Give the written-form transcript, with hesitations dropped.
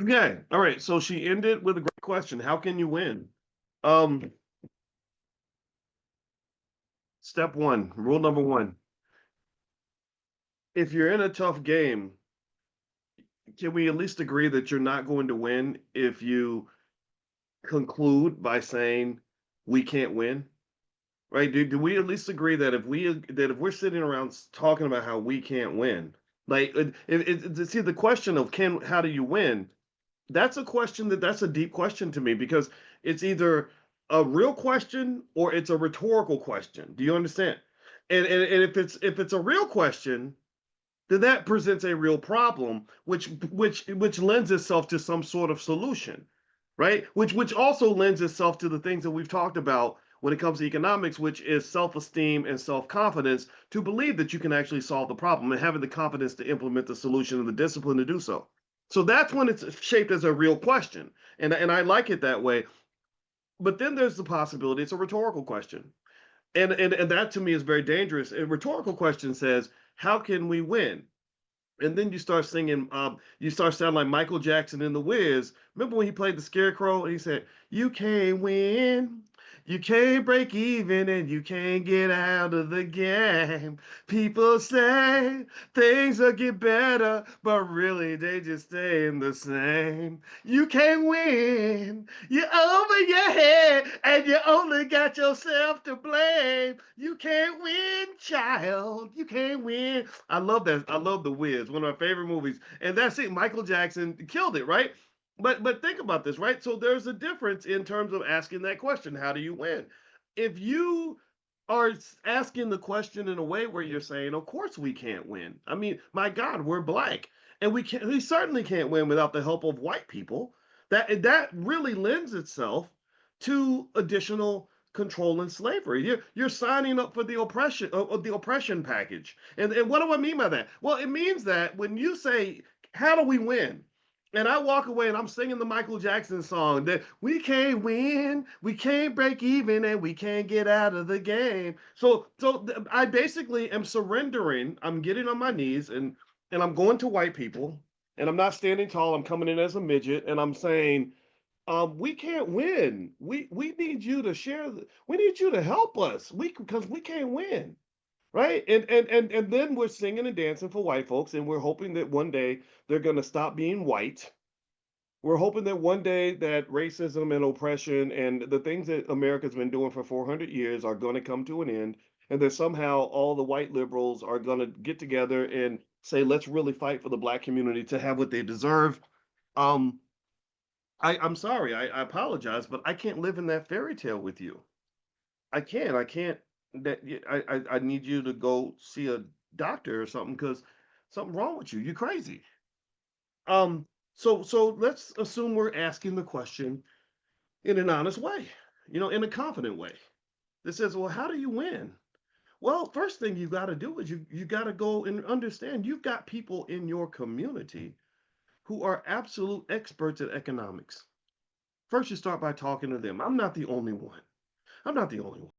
Okay. All right. So she ended with a great question. How can you win? Um, Step one, rule number one. If you're in a tough game, can we at least agree that you're not going to win if you conclude by saying we can't win? Right? Do we at least agree that if we're sitting around talking about how we can't win, like see the question of can how do you win? That's a question that's a deep question to me because it's either a real question or it's a rhetorical question. Do you understand? And if it's a real question, then that presents a real problem, which lends itself to some sort of solution, right? Which also lends itself to the things that we've talked about when it comes to economics, which is self-esteem and self-confidence to believe that you can actually solve the problem and having the confidence to implement the solution and the discipline to do so. So that's when it's shaped as a real question. And I like it that way. But then there's the possibility it's a rhetorical question. And that to me is very dangerous. A rhetorical question says, how can we win? And then you start singing, you start sounding like Michael Jackson in The Wiz. Remember when he played the Scarecrow and he said, "You can't win, you can't break even, and you can't get out of the game. People say things will get better, but really they just staying the same. You can't win, you're over your head, and you only got yourself to blame. You can't win, child, you can't win." I love that. I love The Wiz, one of my favorite movies. And that's it. Michael Jackson killed it, right? But think about this, right? So there's a difference in terms of asking that question, how do you win? If you are asking the question in a way where you're saying, of course we can't win. I mean, my God, we're black. And we certainly can't win without the help of white people. That really lends itself to additional control and slavery. You're signing up for the oppression package. And what do I mean by that? Well, it means that when you say, "How do we win?" and I walk away and I'm singing the Michael Jackson song that we can't win, we can't break even, and we can't get out of the game. So I basically am surrendering. I'm getting on my knees and I'm going to white people and I'm not standing tall. I'm coming in as a midget and I'm saying, we can't win. We need you to share. We need you to help us. Because we can't win, right? And then we're singing and dancing for white folks, and we're hoping that one day they're going to stop being white. We're hoping that one day that racism and oppression and the things that America's been doing for 400 years are going to come to an end, and that somehow all the white liberals are going to get together and say, "Let's really fight for the black community to have what they deserve." Um, I'm sorry. I apologize, but I can't live in that fairy tale with you. I can't. I can't. I need you to go see a doctor or something because something wrong with you. You're crazy. Um. So let's assume we're asking the question in an honest way, in a confident way. That says, well, how do you win? Well, first thing you got to do is you got to go and understand you've got people in your community who are absolute experts at economics. First, you start by talking to them. I'm not the only one. I'm not the only one.